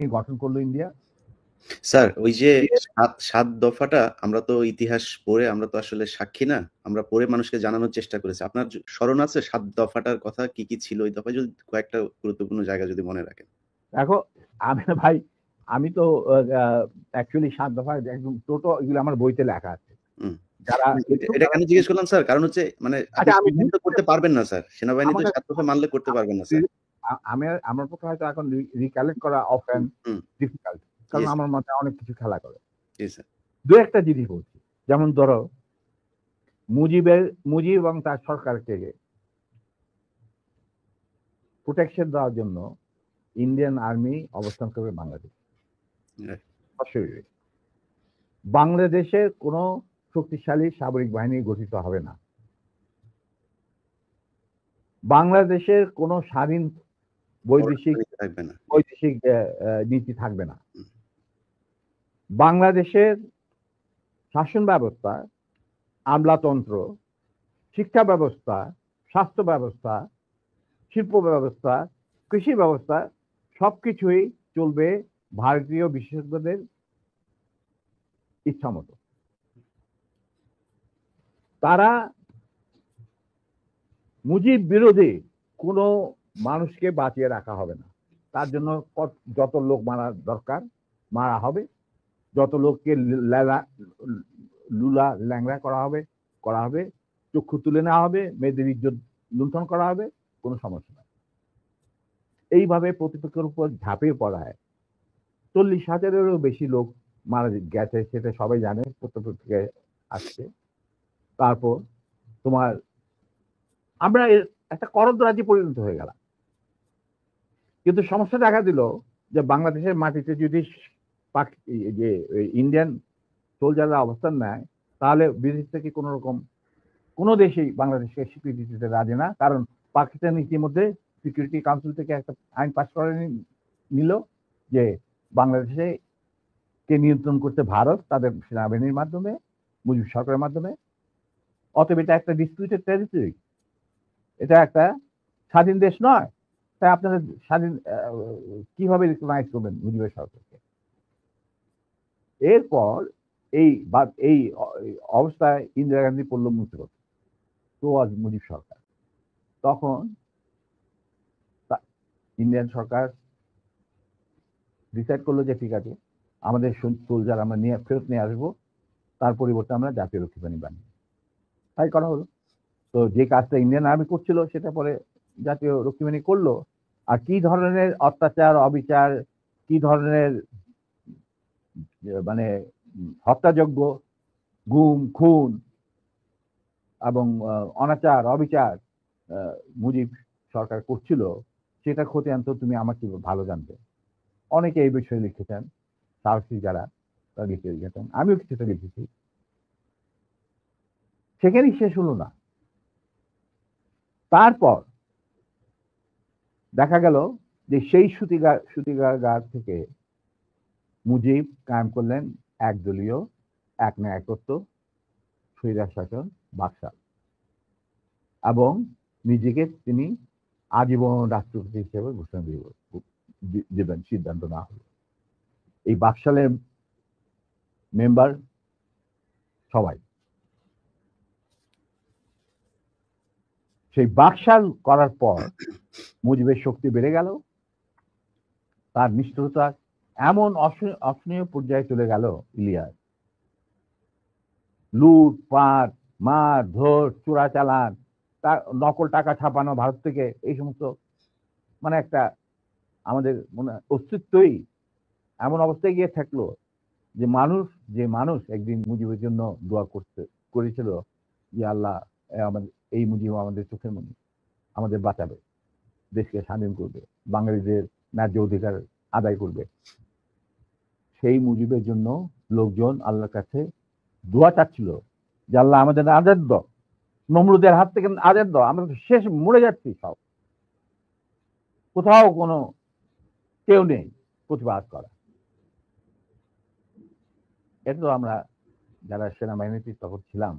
গঠন করলো India. Sir ওই যে 7 দফাটা আমরা তো ইতিহাস পড়ে আমরা তো আসলে সাক্ষী না, আমরা পড়ে মানুষকে জানানোর চেষ্টা করেছি। আপনার স্মরণ আছে 7 দফাটার কথা কি কি ছিল ওই দফায়, যদি কয়েকটা গুরুত্বপূর্ণ জায়গা যদি মনে রাখেন। দেখো, আমি ভাই, আমি তো অ্যাকচুয়ালি 7 দফা একদম টোটো এগুলো আমার বইতে লেখা আছে। যারা একটু এটা কেন জিজ্ঞেস করলাম স্যার, কারণ হচ্ছে মানে আপনি আচ্ছা, আমি সিদ্ধান্ত করতে পারবেন না স্যার, সেনাবাহিনী তো আমাকে 7 দফা মানলে করতে পারবেন না স্যার। আমি আমার পক্ষে হয়তো এখন রিকালেক্ট করা অফেন হুম, ডিফিকাল্ট, জি কারণ স্যার, আমার মাথায় অনেক কিছু খেলা করে। জি স্যার। দু একটা জিনিস বলছি, যেমন ধরো মুজিব এবং তার সরকারকে প্রোটেকশন দেওয়ার জন্য ইন্ডিয়ান আর্মি অবস্থান করবে বাংলাদেশ। Right. অবশ্যই বাংলাদেশের কোনো শক্তিশালী সামরিক বাহিনী গঠিত হবে না। বাংলাদেশের কোনো স্বাধীন বৈদেশিক থাকবে না। বৈদেশিক নীতি থাকবে না। হুম, বাংলাদেশের শাসন ব্যবস্থা, আমলাতন্ত্র, শিক্ষা ব্যবস্থা, স্বাস্থ্য ব্যবস্থা, শিল্প ব্যবস্থা, কৃষি ব্যবস্থা সবকিছুই চলবে ভারতীয় বিশেষজ্ঞদের ইচ্ছা মতো। তারা মুজিব বিরোধী কোনো মানুষকে বাঁচিয়ে রাখা হবে না। তার জন্য যত লোক মারা দরকার মারা হবে, যত লোককে লুলা ল্যাংড়া করা হবে, চক্ষু তুলে নেওয়া হবে, মেয়েদের ইজ্জত লুণ্ঠন করা হবে, কোনো সমস্যা নেই। এইভাবে প্রতিপক্ষের উপর ঝাঁপিয়ে পড়ায় 40,000-এরও বেশি লোক মারা গেছে, সেটা সবাই জানে, প্রত্যক্ষ থেকে আসছে। তারপর তোমার আমরা একটা করদরাজি পরিণত হয়ে গেলাম। কিন্তু সমস্যা দেখা দিল যে বাংলাদেশের মাটিতে যদি যে ইন্ডিয়ান সোলজাররা অবস্থান নেয়, তাহলে বিদেশ থেকে কোনো রকম কোনো দেশেই বাংলাদেশকে স্বীকৃতি দিতে রাজি না। কারণ পাকিস্তান ইতিমধ্যে সিকিউরিটি কাউন্সিল থেকে একটা আইন পাস করে নিল যে বাংলাদেশে কে নিয়ন্ত্রণ করতে ভারত তাদের সেনাবাহিনীর মাধ্যমে, মুজিব সরকারের মাধ্যমে। অতএব এটা একটা ডিসপিউটেড টেরিটরি, এটা একটা স্বাধীন দেশ নয়। তাই আপনারা স্বাধীন কিভাবে রিকগনাইজ করবেন মুজিবের সরকারকে? এরপর এই অবস্থায় ইন্দিরা গান্ধী পড়ল মুসিবত, তো আজ মুজিব সরকার। তখন ইন্ডিয়ান সরকার ডিসাইড করলো যে ঠিক আছে, আমাদের সোলজার আমরা ফেরত নিয়ে আসবো, তার পরিবর্তে আমরা জাতীয় রক্ষী বাহিনী বানিয়ে, তাই করা হলো। তো যে কাজটা ইন্ডিয়ান আর্মি করছিল সেটা পরে জাতীয় রক্ষী বাহিনী করলো। আর কি ধরনের অত্যাচার, অবিচার, কি ধরনের মানে হত্যাযজ্ঞ, গুম খুন এবং অনাচার অবিচার মুজিব সরকার করছিল, সেটা খতিয়ান তো তুমি আমাকে ভালো জানবে। অনেকে এই বিষয়ে লিখেছেন, সাহসী যারা তারা লিখেছেন, আমিও কিছুটা লিখেছি। সেখানেই শেষ হলো না। তারপর দেখা গেল যে সেই সুতিগার থেকে মুজিব কায়েম করলেন একদলীয় এক ন্যায়তত্ত্ব, স্বৈরাচার শাসন, বাকশাল, এবং নিজেকে তিনি আজীবন রাষ্ট্রপতি হিসেবে ঘোষণা দেবেন সিদ্ধান্ত না হলো। এই বাকশালের মেম্বার সবাই। সেই বাকশাল করার পর মুজিবের শক্তি বেড়ে গেল, তার নিষ্ঠুরতা এমন অসহনীয় পর্যায়ে চলে গেল, ইলিয়াস, লুটপাট, মার ধর, চোরাচালান, নকল টাকা ছাপানো ভারত থেকে, এই সমস্ত মানে একটা আমাদের মনে অস্তিত্বই এমন অবস্থায় গিয়ে থাকলো যে মানুষ একদিন মুজিবের জন্য দোয়া করেছিল যে আল্লাহ, আমাদের এই মুজিব আমাদের চোখের মনি, আমাদের বাঁচাবে, দেশকে স্বাধীন করবে, বাঙালিদের ন্যায্য অধিকার আদায় করবে। সেই মুজিবের জন্য লোকজন আল্লাহর কাছে দোয়া চাচ্ছিল যে আল্লাহ আমাদের আজাদ দাও, নমরুদের হাত থেকে আজাদ দাও, আমরা শেষ মরে যাচ্ছি সব, কোথাও কোনো কেউ নেই প্রতিবাদ করা। এটা তো আমরা যারা সেনাবাহিনীতে তখন ছিলাম